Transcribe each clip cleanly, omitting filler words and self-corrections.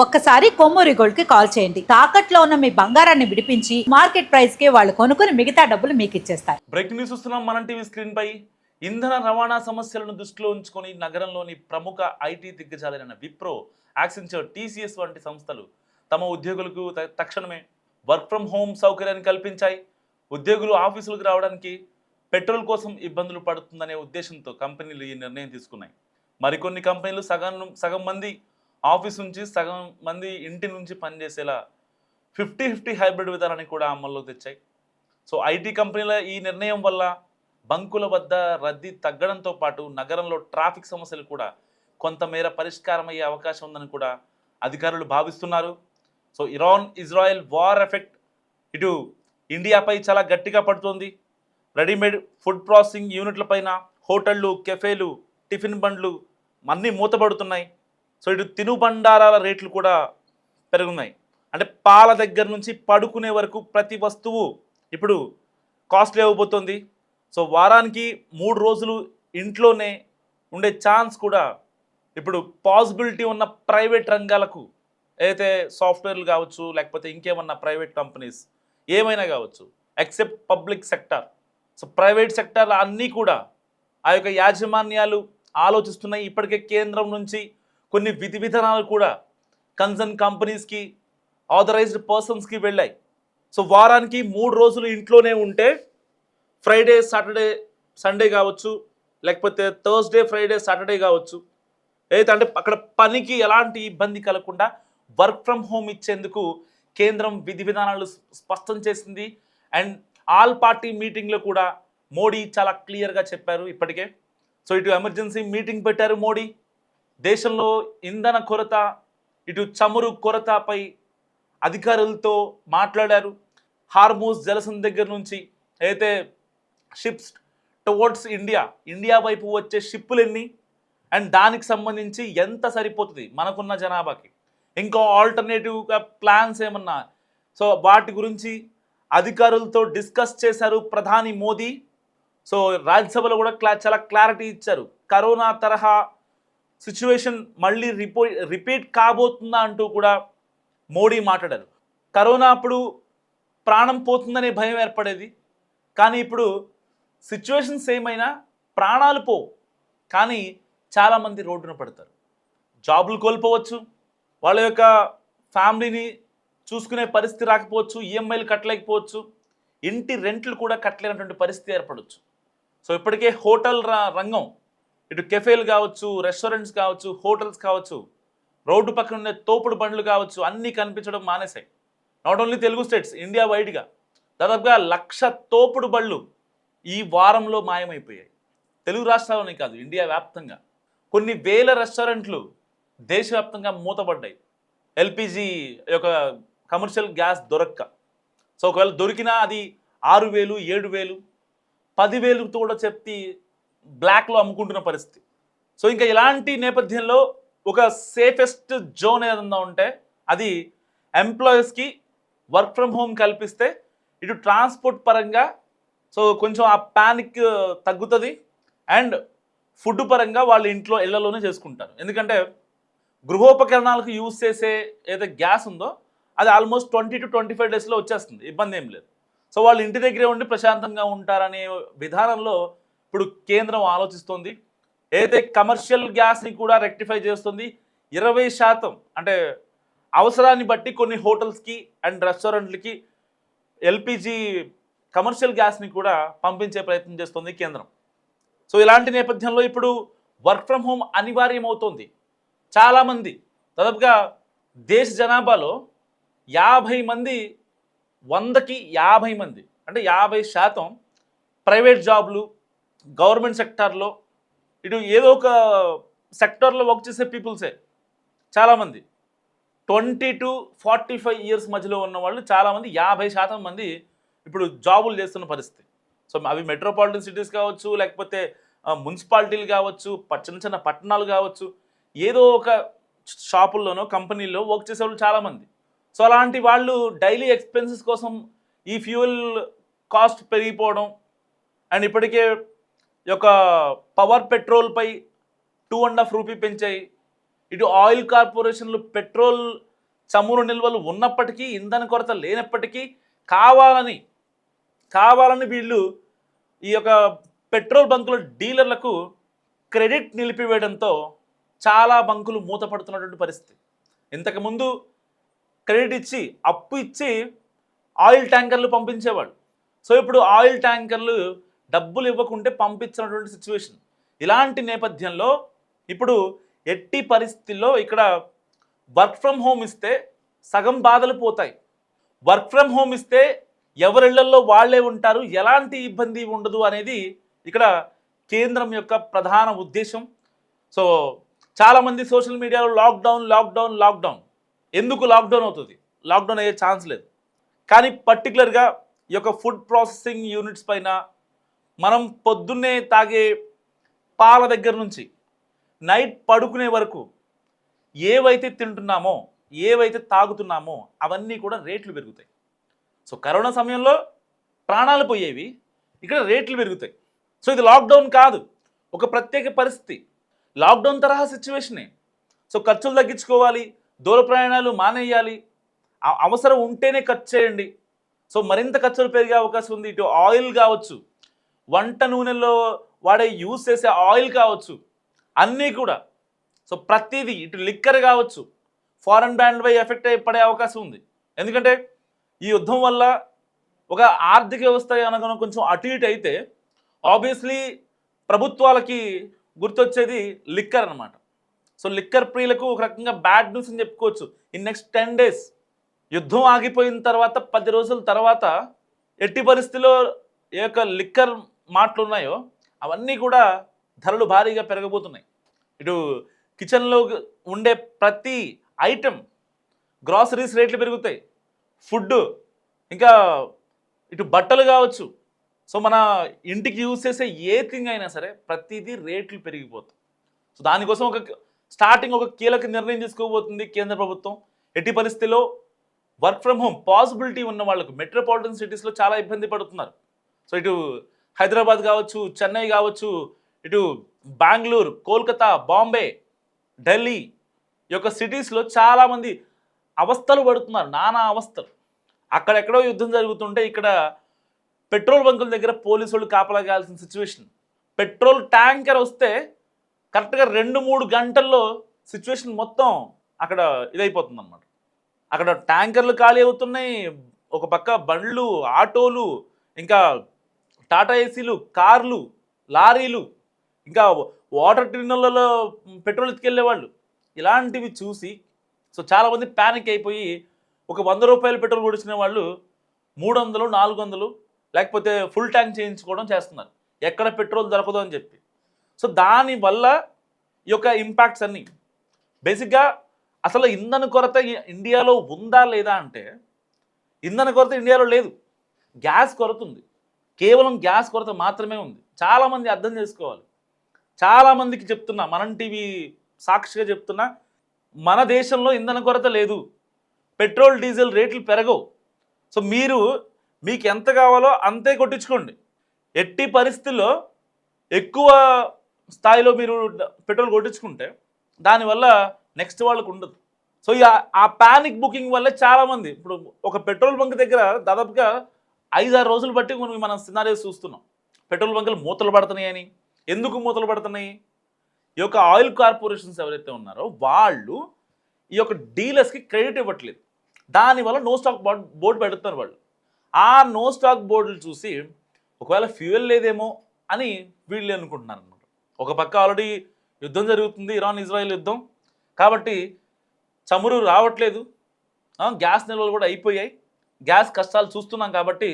ఒక్కసారి కొమ్మూరి గోల్డ్ కి కాల్ చేయండి. తాకట్లో ఉన్న మీ బంగారాన్ని విడిపించి మార్కెట్ ప్రైస్ కి వాళ్ళు కొనుక్కుని మిగతా డబ్బులు మీకు ఇచ్చేస్తారు. బ్రేకింగ్ న్యూస్ చూస్తున్నాం మనం టీవీ స్క్రీన్ పై. ఇంధన రవాణా సమస్యలను దృష్టిలో ఉంచుకొని నగరంలోని ప్రముఖ ఐటీ దిగ్గజాలైన విప్రో, యాక్సెంచర్, టీసీఎస్ వంటి సంస్థలు తమ ఉద్యోగులకు తక్షణమే వర్క్ ఫ్రం హోమ్ సౌకర్యాన్ని కల్పించాయి. ఉద్యోగులు ఆఫీసులకు రావడానికి పెట్రోల్ కోసం ఇబ్బందులు పడుతుందనే ఉద్దేశంతో కంపెనీలు ఈ నిర్ణయం తీసుకున్నాయి. మరికొన్ని కంపెనీలు సగం మంది ఆఫీస్ నుంచి, సగం మంది ఇంటి నుంచి పనిచేసేలా 50-50 హైబ్రిడ్ విధానాన్ని కూడా అమల్లో తెచ్చాయి. సో ఐటీ కంపెనీల ఈ నిర్ణయం వల్ల బంకుల వద్ద రద్దీ తగ్గడంతో పాటు నగరంలో ట్రాఫిక్ సమస్యలు కూడా కొంతమేర పరిష్కారం అయ్యే అవకాశం ఉందని కూడా అధికారులు భావిస్తున్నారు. సో ఇరాన్-ఇజ్రాయెల్ వార్ ఎఫెక్ట్ ఇటు ఇండియాపై చాలా గట్టిగా పడుతోంది. రెడీమేడ్ ఫుడ్ ప్రాసెసింగ్ యూనిట్లపైన హోటళ్ళు, కెఫేలు, టిఫిన్ బండ్లు అన్నీ మూతపడుతున్నాయి. సో ఇటు తినుబండారాల రేట్లు కూడా పెరుగున్నాయి. అంటే పాల దగ్గర నుంచి పడుకునే వరకు ప్రతి వస్తువు ఇప్పుడు కాస్ట్లీ అయిపోతుంది. సో వారానికి 3 రోజులు ఇంట్లోనే ఉండే ఛాన్స్ కూడా ఇప్పుడు పాసిబిలిటీ ఉన్న ప్రైవేట్ రంగాలకు, ఏదైతే సాఫ్ట్వేర్లు కావచ్చు, లేకపోతే ఇంకేమన్నా ప్రైవేట్ కంపెనీస్ ఏమైనా కావచ్చు, except public sector. So private సెక్టార్లు అన్నీ కూడా ఆ యొక్క యాజమాన్యాలు ఆలోచిస్తున్నాయి. ఇప్పటికే కేంద్రం నుంచి కొన్ని విధి విధానాలు కూడా కన్సర్న్ కంపెనీస్కి, ఆథరైజ్డ్ పర్సన్స్కి వెళ్ళాయి. సో వారానికి 3 రోజులు ఇంట్లోనే ఉంటే ఫ్రైడే, సాటర్డే, సండే కావచ్చు, లేకపోతే థర్స్డే, ఫ్రైడే, సాటర్డే కావచ్చు, ఏదైతే అంటే అక్కడ పనికి ఎలాంటి ఇబ్బంది కలగకుండా వర్క్ ఫ్రమ్ హోమ్ ఇచ్చేందుకు కేంద్రం విధి విధానాలు స్పష్టం చేసింది. అండ్ ఆల్ పార్టీ మీటింగ్లో కూడా మోడీ చాలా క్లియర్గా చెప్పారు ఇప్పటికే. సో ఇటు ఎమర్జెన్సీ మీటింగ్ పెట్టారు మోడీ. దేశంలో ఇంధన కొరత, ఇటు చమురు కొరతపై అధికారులతో మాట్లాడారు. హార్మూజ్ జలసంధి దగ్గర నుంచి అయితే షిప్స్ టువర్డ్స్ ఇండియా వైపు వచ్చే షిప్పులు ఎన్ని, అండ్ దానికి సంబంధించి ఎంత సరిపోతుంది మనకున్న జనాభాకి, ఇంకో ఆల్టర్నేటివ్గా ప్లాన్స్ ఏమన్నా, సో వాటి గురించి అధికారులతో డిస్కస్ చేశారు ప్రధాని మోదీ. సో రాజ్యసభలో కూడా చాలా క్లారిటీ ఇచ్చారు. కరోనా తరహా సిచ్యువేషన్ మళ్ళీ రిపీట్ కాబోతుందా అంటూ కూడా మోడీ మాట్లాడారు. కరోనా అప్పుడు ప్రాణం పోతుందనే భయం ఏర్పడేది, కానీ ఇప్పుడు సిచ్యువేషన్స్ ఏమైనా ప్రాణాలు పోవు, కానీ చాలామంది రోడ్డున పడతారు. జాబులు కోల్పోవచ్చు, వాళ్ళ యొక్క ఫ్యామిలీని చూసుకునే పరిస్థితి రాకపోవచ్చు, ఈఎంఐలు కట్టలేకపోవచ్చు, ఇంటి రెంట్లు కూడా కట్టలేనటువంటి పరిస్థితి ఏర్పడవచ్చు. సో ఇప్పటికే హోటల్ రంగం, ఇటు కెఫేలు కావచ్చు, రెస్టారెంట్స్ కావచ్చు, హోటల్స్ కావచ్చు, రోడ్డు పక్కన ఉండే తోపుడు బండ్లు కావచ్చు, అన్నీ కనిపించడం మానేశాయి. Not only Telugu states, India వైడ్గా దాదాపుగా 1,00,000 తోపుడు బళ్ళు ఈ వారంలో మాయమైపోయాయి. తెలుగు రాష్ట్రాల్లోనే కాదు, ఇండియా వ్యాప్తంగా కొన్ని వేల రెస్టారెంట్లు దేశవ్యాప్తంగా మూతపడ్డాయి. ఎల్పిజి యొక్క కమర్షియల్ గ్యాస్ దొరక్క. సో ఒకవేళ దొరికినా అది 6,000, 7,000, 10,000తో కూడా చెప్పి బ్లాక్లో అమ్ముకుంటున్న పరిస్థితి. సో ఇంకా ఇలాంటి నేపథ్యంలో ఒక సేఫెస్ట్ జోన్ ఏదన్నా ఉంటే అది ఎంప్లాయీస్కి వర్క్ ఫ్రమ్ హోమ్ కల్పిస్తే ఇటు ట్రాన్స్పోర్ట్ పరంగా సో కొంచెం ఆ ప్యానిక్ తగ్గుతుంది, అండ్ ఫుడ్ పరంగా వాళ్ళు ఇళ్లలోనే చేసుకుంటారు. ఎందుకంటే గృహోపకరణాలకు యూజ్ చేసే ఏదైతే గ్యాస్ ఉందో అది ఆల్మోస్ట్ 20 to 25 డేస్లో వచ్చేస్తుంది, ఇబ్బంది ఏం లేదు. సో వాళ్ళు ఇంటి దగ్గరే ఉండి ప్రశాంతంగా ఉంటారనే విధానంలో ఇప్పుడు కేంద్రం ఆలోచిస్తోంది. ఏదైతే కమర్షియల్ గ్యాస్ని కూడా రెక్టిఫై చేస్తుంది. 20% అంటే అవసరాన్ని బట్టి కొన్ని హోటల్స్కి అండ్ రెస్టారెంట్లకి ఎల్పిజి కమర్షియల్ గ్యాస్ని కూడా పంపించే ప్రయత్నం చేస్తుంది కేంద్రం. సో ఇలాంటి నేపథ్యంలో ఇప్పుడు వర్క్ ఫ్రమ్ హోమ్ అనివార్యమవుతోంది. చాలామంది, దాదాపుగా దేశ జనాభాలో 50 మంది, 100కి 50 మంది, అంటే 50% ప్రైవేట్ జాబ్లు, గవర్నమెంట్ సెక్టార్లో, ఇటు ఏదో ఒక సెక్టార్లో వర్క్ చేసే పీపుల్సే చాలామంది. 20 to 45 ఇయర్స్ మధ్యలో ఉన్న వాళ్ళు చాలామంది, 50% మంది ఇప్పుడు జాబులు చేస్తున్న పరిస్థితి. సో అవి మెట్రోపాలిటన్ సిటీస్ కావచ్చు, లేకపోతే మున్సిపాలిటీలు కావచ్చు, చిన్న చిన్న పట్టణాలు కావచ్చు, ఏదో ఒక షాపుల్లోనో కంపెనీల్లో వర్క్ చేసేవాళ్ళు చాలామంది. సో అలాంటి వాళ్ళు డైలీ ఎక్స్పెన్సెస్ కోసం ఈ ఫ్యూయల్ కాస్ట్ పెరిగిపోవడం, అండ్ ఇప్పటికే యొక్క పవర్ పెట్రోల్పై 2.5 రూపీ పెంచాయి. ఇటు ఆయిల్ కార్పొరేషన్లు పెట్రోల్ చమురు నిల్వలు ఉన్నప్పటికీ, ఇంధన కొరత లేనప్పటికీ కావాలని వీళ్ళు ఈ యొక్క పెట్రోల్ బంకుల డీలర్లకు క్రెడిట్ నిలిపివేయడంతో చాలా బంకులు మూతపడుతున్నటువంటి పరిస్థితి. ఇంతకుముందు క్రెడిట్ ఇచ్చి, అప్పు ఇచ్చి ఆయిల్ ట్యాంకర్లు పంపించేవాళ్ళు. సో ఇప్పుడు ఆయిల్ ట్యాంకర్లు డబ్బులు ఇవ్వకుంటే పంపించినటువంటి సిచ్యువేషన్. ఇలాంటి నేపథ్యంలో ఇప్పుడు ఎట్టి పరిస్థితుల్లో ఇక్కడ వర్క్ ఫ్రమ్ హోమ్ ఇస్తే సగం బాధలు పోతాయి. వర్క్ ఫ్రమ్ హోమ్ ఇస్తే ఎవరిళ్లలో వాళ్ళే ఉంటారు, ఎలాంటి ఇబ్బంది ఉండదు అనేది ఇక్కడ కేంద్రం యొక్క ప్రధాన ఉద్దేశం. సో చాలామంది సోషల్ మీడియాలో లాక్డౌన్ ఎందుకు లాక్డౌన్ అవుతుంది? లాక్డౌన్ అయ్యే ఛాన్స్ లేదు. కానీ పర్టికులర్గా ఈ యొక్క ఫుడ్ ప్రాసెసింగ్ యూనిట్స్ పైన మనం పొద్దున్నే తాగే పాల దగ్గర నుంచి నైట్ పడుకునే వరకు ఏవైతే తింటున్నామో, ఏవైతే తాగుతున్నామో అవన్నీ కూడా రేట్లు పెరుగుతాయి. సో కరోనా సమయంలో ప్రాణాలు పోయేవి, ఇక్కడ రేట్లు పెరుగుతాయి. సో ఇది లాక్డౌన్ కాదు, ఒక ప్రత్యేక పరిస్థితి, లాక్డౌన్ తరహా సిచ్యువేషనే. సో ఖర్చులు తగ్గించుకోవాలి, దూర ప్రయాణాలు మానేయాలి, అవసరం ఉంటేనే ఖర్చు చేయండి. సో మరింత ఖర్చులు పెరిగే అవకాశం ఉంది. ఇటు ఆయిల్ కావచ్చు, వంట నూనెలో వాడే యూజ్ చేసే ఆయిల్ కావచ్చు, అన్నీ కూడా. సో ప్రతిదీ, ఇటు లిక్కర్ కావచ్చు, ఫారెన్ బ్రాండ్పై ఎఫెక్ట్ పడే అవకాశం ఉంది. ఎందుకంటే ఈ యుద్ధం వల్ల ఒక ఆర్థిక వ్యవస్థ అనగా కొంచెం అటు ఇటు అయితే ఆబ్వియస్లీ ప్రభుత్వాలకి గుర్తొచ్చేది లిక్కర్ అనమాట. సో లిక్కర్ ప్రియులకు ఒక రకంగా బ్యాడ్ న్యూస్ అని చెప్పుకోవచ్చు. ఇన్ నెక్స్ట్ 10 days యుద్ధం ఆగిపోయిన తర్వాత 10 రోజుల తర్వాత ఎట్టి పరిస్థితిలో ఏ యొక్క లిక్కర్ మాటలు ఉన్నాయో అవన్నీ కూడా ధరలు భారీగా పెరగబోతున్నాయి. ఇటు కిచెన్లో ఉండే ప్రతి ఐటెం, గ్రాసరీస్ రేట్లు పెరుగుతాయి, ఫుడ్, ఇంకా ఇటు బట్టలు కావచ్చు. సో మన ఇంటికి యూజ్ చేసే ఏ థింగ్ అయినా సరే ప్రతిదీ రేట్లు పెరిగిపోతాయి. సో దానికోసం ఒక కీలక నిర్ణయం తీసుకోబోతుంది కేంద్ర ప్రభుత్వం. ఎట్టి పరిస్థితిలో వర్క్ ఫ్రమ్ హోమ్ పాసిబిలిటీ ఉన్న వాళ్ళకు మెట్రోపాలిటన్ సిటీస్లో చాలా ఇబ్బంది పడుతున్నారు. సో ఇటు హైదరాబాద్ కావచ్చు, చెన్నై కావచ్చు, ఇటు బెంగళూరు, కోల్కతా, బాంబే, ఢిల్లీ ఈ యొక్క సిటీస్లో చాలామంది అవస్థలు పడుతున్నారు, నానా అవస్థలు. అక్కడెక్కడో యుద్ధం జరుగుతుంటే ఇక్కడ పెట్రోల్ బంకుల దగ్గర పోలీసు వాళ్ళు కాపలా కాయాల్సిన సిచ్యువేషన్. పెట్రోల్ ట్యాంకర్ వస్తే కరెక్ట్గా 2-3 గంటల్లో సిచ్యువేషన్ మొత్తం అక్కడ ఇదైపోతుంది అన్నమాట. అక్కడ ట్యాంకర్లు ఖాళీ అవుతున్నాయి, ఒక పక్క బండ్లు, ఆటోలు, ఇంకా టాటా ఏసీలు, కార్లు, లారీలు, ఇంకా వాటర్ టిన్నులలో పెట్రోల్ ఎత్తుకెళ్ళేవాళ్ళు. ఇలాంటివి చూసి సో చాలామంది ప్యానిక్ అయిపోయి ఒక 100 రూపాయలు పెట్రోల్ కొడుచుకునే వాళ్ళు 300, 400 లేకపోతే ఫుల్ ట్యాంక్ చేయించుకోవడం చేస్తున్నారు, ఎక్కడ పెట్రోల్ దొరకదు అని చెప్పి. సో దానివల్ల ఈ యొక్క ఇంపాక్ట్స్ అన్నీ బేసిక్గా అసలు ఇంధన కొరత ఇండియాలో ఉందా లేదా అంటే ఇంధన కొరత ఇండియాలో లేదు, గ్యాస్ కొరత ఉంది. కేవలం గ్యాస్ కొరత మాత్రమే ఉంది. చాలామంది అర్థం చేసుకోవాలి. చాలామందికి చెప్తున్నా, మనం టీవీ సాక్షిగా చెప్తున్నా, మన దేశంలో ఇంధన కొరత లేదు, పెట్రోల్ డీజిల్ రేట్లు పెరగవు. సో మీకు ఎంత కావాలో అంతే కొట్టించుకోండి. ఎట్టి పరిస్థితుల్లో ఎక్కువ స్థాయిలో మీరు పెట్రోల్ కొట్టించుకుంటే దానివల్ల నెక్స్ట్ వాళ్ళకు ఉండదు. సో ఆ ప్యానిక్ బుకింగ్ వల్ల చాలామంది ఇప్పుడు ఒక పెట్రోల్ బంక్ దగ్గర దాదాపుగా 5-6 రోజులు బట్టి మనం సినారియోస్ చూస్తున్నాం. పెట్రోల్ బంకులు మూతలు పడుతున్నాయని. ఎందుకు మూతలు పడుతున్నాయి? ఈ యొక్క ఆయిల్ కార్పొరేషన్స్ ఎవరైతే ఉన్నారో వాళ్ళు ఈ యొక్క డీలర్స్కి క్రెడిట్ ఇవ్వట్లేదు. దానివల్ల నో స్టాక్ బోర్డు పెడుతున్నారు వాళ్ళు. ఆ నో స్టాక్ బోర్డులు చూసి ఒకవేళ ఫ్యూయల్ లేదేమో అని వీళ్ళు అనుకుంటున్నారు అనమాట. ఒక పక్క ఆల్రెడీ యుద్ధం జరుగుతుంది, ఇరాన్ ఇజ్రాయెల్ యుద్ధం, కాబట్టి చమురు రావట్లేదు, గ్యాస్ నిల్వలు కూడా అయిపోయాయి, గ్యాస్ కష్టాలు చూస్తున్నాం, కాబట్టి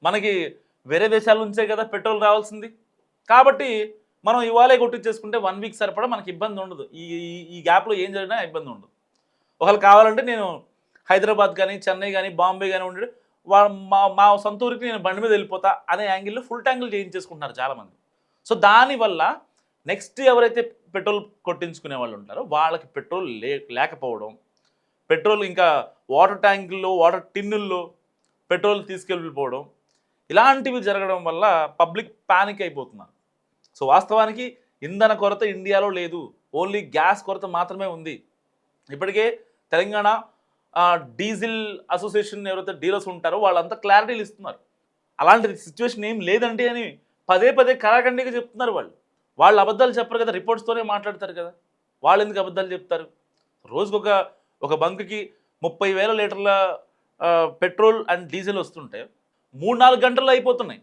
మనకి వేరే దేశాల నుంచే కదా పెట్రోల్ రావాల్సింది, కాబట్టి మనం ఇవాళే కొట్టించేసుకుంటే 1 వీక్ సరిపడా మనకి ఇబ్బంది ఉండదు, ఈ గ్యాప్లో ఏం జరిగినా ఇబ్బంది ఉండదు. ఒకవేళ కావాలంటే నేను హైదరాబాద్ కానీ, చెన్నై కానీ, బాంబే కానీ ఉండే మా సొంత ఊరికి నేను బండి మీద వెళ్ళిపోతా అనే యాంగిల్లో ఫుల్ ట్యాంకులు చేయించేసుకుంటున్నారు చాలామంది. సో దానివల్ల నెక్స్ట్ ఎవరైతే పెట్రోల్ కొట్టించుకునే వాళ్ళు ఉంటారో వాళ్ళకి పెట్రోల్ లేకపోవడం, పెట్రోల్ ఇంకా వాటర్ ట్యాంకుల్లో, వాటర్ టిన్నుల్లో పెట్రోల్ తీసుకెళ్ళిపోవడం, ఇలాంటివి జరగడం వల్ల పబ్లిక్ ప్యానిక్ అయిపోతున్నారు. సో వాస్తవానికి ఇంధన కొరత ఇండియాలో లేదు, ఓన్లీ గ్యాస్ కొరత మాత్రమే ఉంది. ఇప్పటికే తెలంగాణ డీజిల్ అసోసియేషన్ ఎవరైతే డీలర్స్ ఉంటారో వాళ్ళంతా క్లారిటీలు ఇస్తున్నారు. అలాంటి సిచ్యువేషన్ ఏం లేదండి అని పదే పదే కరాఖండిగా చెప్తున్నారు. వాళ్ళు అబద్ధాలు చెప్పరు కదా, రిపోర్ట్స్తోనే మాట్లాడతారు కదా. వాళ్ళు ఎందుకు అబద్ధాలు చెప్తారు? రోజుకు ఒక బంక్కి 30,000 లీటర్ల పెట్రోల్ అండ్ డీజిల్ వస్తుంటే 3-4 గంటల్లో అయిపోతున్నాయి.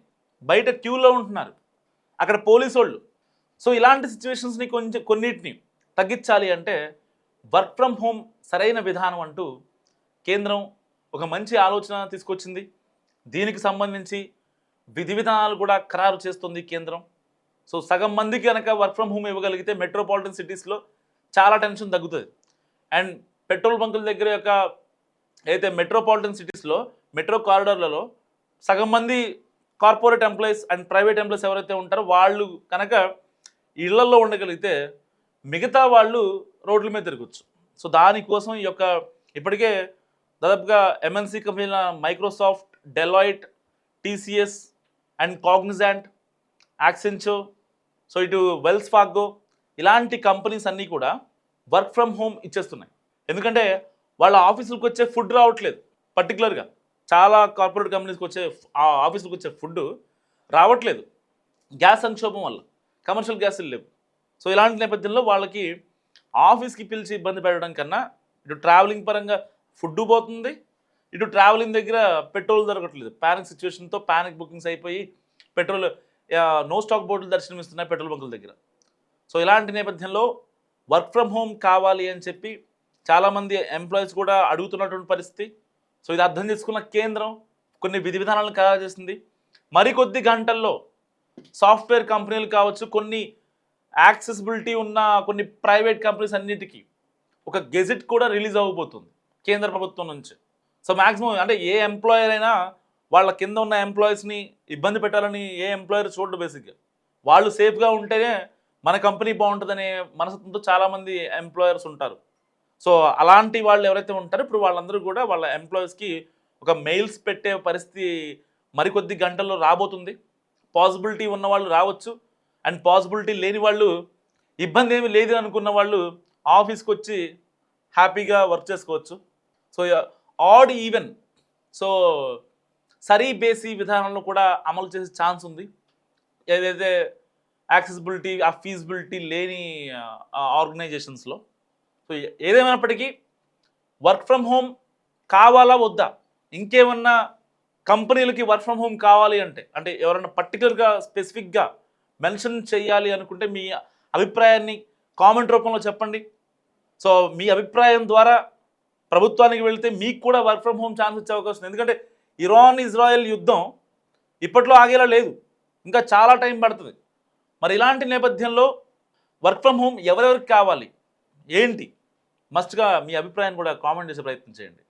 బయట క్యూలో ఉంటున్నారు అక్కడ పోలీసు వాళ్ళు. సో ఇలాంటి సిచ్యువేషన్స్ని కొన్నిటిని తగ్గించాలి అంటే వర్క్ ఫ్రమ్ హోమ్ సరైన విధానం అంటూ కేంద్రం ఒక మంచి ఆలోచన తీసుకొచ్చింది. దీనికి సంబంధించి విధి విధానాలు కూడా ఖరారు చేస్తుంది కేంద్రం. సో సగం మందికి కనుక వర్క్ ఫ్రమ్ హోమ్ ఇవ్వగలిగితే మెట్రోపాలిటన్ సిటీస్లో చాలా టెన్షన్ తగ్గుతుంది. అండ్ పెట్రోల్ బంకుల దగ్గర యొక్క అయితే మెట్రోపాలిటన్ సిటీస్లో మెట్రో కారిడార్లలో సగం మంది corporate employees and private employees ఎవరైతే ఉంటారో వాళ్ళు కనుక ఇళ్లలో ఉండగలిగితే మిగతా వాళ్ళు రోడ్ల మీద తిరగచ్చు. సో దానికోసం ఈ యొక్క ఇప్పటికే దాదాపుగా ఎంఎన్సీ కంపెనీల Microsoft, Deloitte, TCS and Cognizant, Accenture, so ఇటు వెల్స్ ఫార్గో ఇలాంటి కంపెనీస్ అన్నీ కూడా వర్క్ ఫ్రమ్ హోమ్ ఇచ్చేస్తున్నాయి. ఎందుకంటే వాళ్ళ ఆఫీసులకు వచ్చే ఫుడ్ రావట్లేదు. పర్టికులర్గా చాలా కార్పొరేట్ కంపెనీస్కి వచ్చే ఆఫీసులకు వచ్చే ఫుడ్ రావట్లేదు గ్యాస్ సంక్షోభం వల్ల. కమర్షియల్ గ్యాసులు లేవు. సో ఇలాంటి నేపథ్యంలో వాళ్ళకి ఆఫీస్కి పిలిచి ఇబ్బంది పెట్టడం కన్నా ఇటు ట్రావెలింగ్ పరంగా ఫుడ్ పోతుంది, ఇటు ట్రావెలింగ్ దగ్గర పెట్రోల్ దొరకట్లేదు. ప్యానిక్ సిచ్యువేషన్తో ప్యానిక్ బుకింగ్స్ అయిపోయి పెట్రోల్ నో స్టాక్ బోర్డులు దర్శనమిస్తున్నాయి పెట్రోల్ బంకుల దగ్గర. సో ఇలాంటి నేపథ్యంలో వర్క్ ఫ్రమ్ హోమ్ కావాలి అని చెప్పి చాలామంది ఎంప్లాయీస్ కూడా అడుగుతున్నటువంటి పరిస్థితి. సో ఇది అర్థం చేసుకున్న కేంద్రం కొన్ని విధి విధానాలను ఖరారు చేసింది. మరికొద్ది గంటల్లో సాఫ్ట్వేర్ కంపెనీలు కావచ్చు, కొన్ని యాక్సెసిబిలిటీ ఉన్న కొన్ని ప్రైవేట్ కంపెనీస్ అన్నిటికీ ఒక గెజెట్ కూడా రిలీజ్ అవ్వబోతుంది కేంద్ర ప్రభుత్వం నుంచి. సో మ్యాక్సిమం అంటే ఏ ఎంప్లాయర్ అయినా వాళ్ళ కింద ఉన్న ఎంప్లాయీస్ని ఇబ్బంది పెట్టాలని ఏ ఎంప్లాయర్ చూడడు. బేసిక్గా వాళ్ళు సేఫ్గా ఉంటేనే మన కంపెనీ బాగుంటుందనే మనసుతో చాలామంది ఎంప్లాయర్స్ ఉంటారు. సో అలాంటి వాళ్ళు ఎవరైతే ఉంటారో ఇప్పుడు వాళ్ళందరూ కూడా వాళ్ళ ఎంప్లాయీస్కి ఒక మెయిల్స్ పెట్టే పరిస్థితి మరికొద్ది గంటల్లో రాబోతుంది. పాసిబిలిటీ ఉన్న వాళ్ళు రావచ్చు, అండ్ పాసిబిలిటీ లేని వాళ్ళు ఇబ్బంది ఏమీ లేదు అనుకున్న వాళ్ళు ఆఫీస్కి వచ్చి హ్యాపీగా వర్క్ చేసుకోవచ్చు. సో ఆడ్ ఈవెన్ సో సరీ బేసి విధానంలో కూడా అమలు చేసే ఛాన్స్ ఉంది. ఏదైతే యాక్సెసిబిలిటీ ఫీజిబిలిటీ లేని ఆర్గనైజేషన్స్లో. సో ఏదేమైనప్పటికీ వర్క్ ఫ్రమ్ హోమ్ కావాలా వద్దా, ఇంకేమన్నా కంపెనీలకి వర్క్ ఫ్రమ్ హోమ్ కావాలి అంటే ఎవరైనా పర్టికులర్గా స్పెసిఫిక్గా మెన్షన్ చేయాలి అనుకుంటే మీ అభిప్రాయాన్ని కామెంట్ రూపంలో చెప్పండి. సో మీ అభిప్రాయం ద్వారా ప్రభుత్వానికి వెళితే మీకు కూడా వర్క్ ఫ్రమ్ హోమ్ ఛాన్స్ ఇచ్చే అవకాశం ఉంది. ఎందుకంటే ఇరాన్-ఇజ్రాయెల్ యుద్ధం ఇప్పట్లో ఆగేలా లేదు, ఇంకా చాలా టైం పడుతుంది. మరి ఇలాంటి నేపథ్యంలో వర్క్ ఫ్రమ్ హోమ్ ఎవరెవరికి కావాలి ఏంటి, మస్ట్గా మీ అభిప్రాయాన్ని కూడా కామెంట్ చేసే ప్రయత్నం చేయండి.